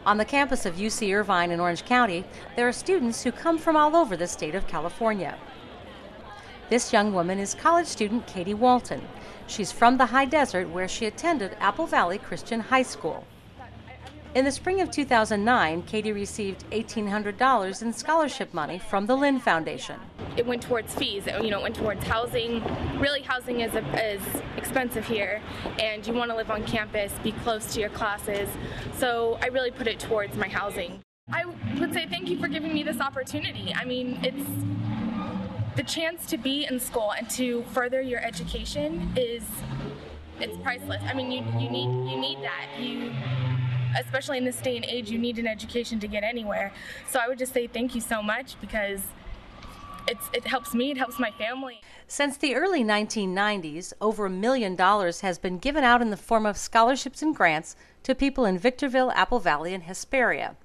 On the campus of UC Irvine in Orange County, there are students who come from all over the state of California. This young woman is college student Katie Walton. She's from the high desert where she attended Apple Valley Christian High School. In the spring of 2009, Katie received $1,800 in scholarship money from the Lynn Foundation. It went towards fees, it went towards housing. Really, housing is expensive here, and you want to live on campus, be close to your classes, so I really put it towards my housing. I would say thank you for giving me this opportunity. I mean, it's the chance to be in school and to further your education it's priceless. I mean, you need that. Especially in this day and age, you need an education to get anywhere. So I would just say thank you so much, because it helps me, it helps my family. Since the early 1990s, over $1 million has been given out in the form of scholarships and grants to people in Victorville, Apple Valley, and Hesperia.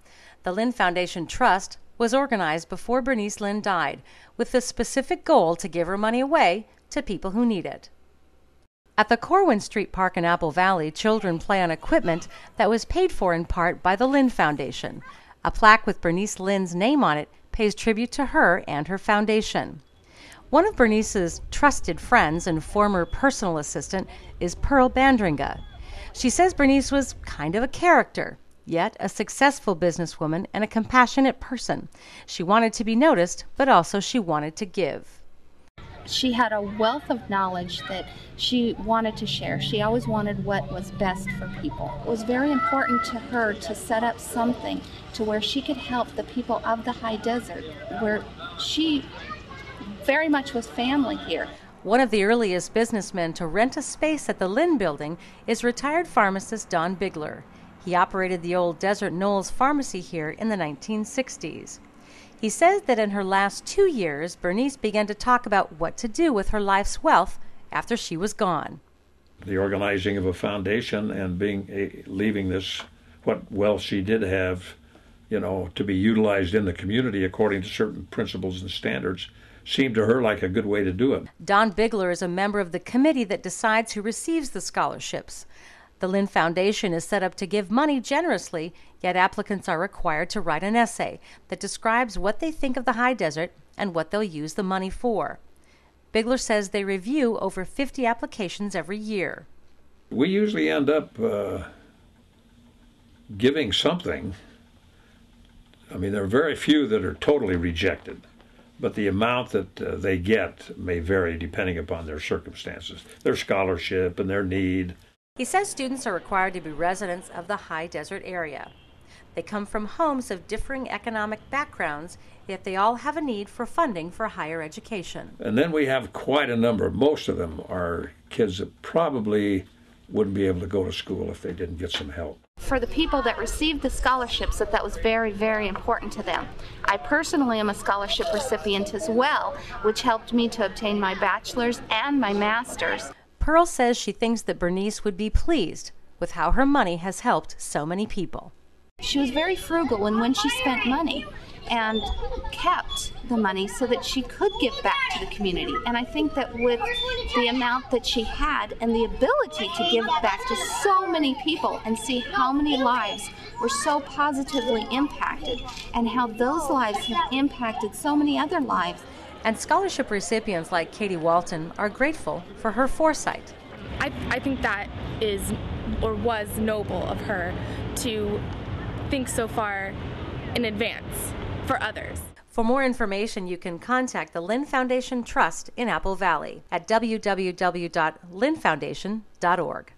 The Lynn Foundation Trust was organized before Bernice Lynn died, with the specific goal to give her money away to people who need it. At the Corwin Street Park in Apple Valley, children play on equipment that was paid for in part by the Lynn Foundation. A plaque with Bernice Lynn's name on it pays tribute to her and her foundation. One of Bernice's trusted friends and former personal assistant is Pearl Bandringa. She says Bernice was kind of a character, yet a successful businesswoman and a compassionate person. She wanted to be noticed, but also she wanted to give. She had a wealth of knowledge that she wanted to share. She always wanted what was best for people. It was very important to her to set up something to where she could help the people of the high desert, where she very much was family here. One of the earliest businessmen to rent a space at the Lynn building is retired pharmacist Don Bigler. He operated the old Desert Knolls pharmacy here in the 1960s. He says that in her last 2 years, Bernice began to talk about what to do with her life's wealth after she was gone. The organizing of a foundation and leaving this, what wealth she did have, to be utilized in the community according to certain principles and standards, seemed to her like a good way to do it. Don Bigler is a member of the committee that decides who receives the scholarships. The Lynn Foundation is set up to give money generously, yet applicants are required to write an essay that describes what they think of the high desert and what they'll use the money for. Bigler says they review over 50 applications every year. We usually end up giving something. I mean, there are very few that are totally rejected, but the amount that they get may vary depending upon their circumstances, their scholarship and their need. He says students are required to be residents of the high desert area. They come from homes of differing economic backgrounds, yet they all have a need for funding for higher education. And then we have quite a number. Most of them are kids that probably wouldn't be able to go to school if they didn't get some help. For the people that received the scholarships, that was very, very important to them. I personally am a scholarship recipient as well, which helped me to obtain my bachelor's and my master's. Pearl says she thinks that Bernice would be pleased with how her money has helped so many people. She was very frugal in when she spent money and kept the money so that she could give back to the community. And I think that with the amount that she had and the ability to give back to so many people and see how many lives were so positively impacted and how those lives have impacted so many other lives. And scholarship recipients like Katie Walton are grateful for her foresight. I think that is or was noble of her to think so far in advance for others. For more information, you can contact the Lynn Foundation Trust in Apple Valley at www.lynnfoundation.org.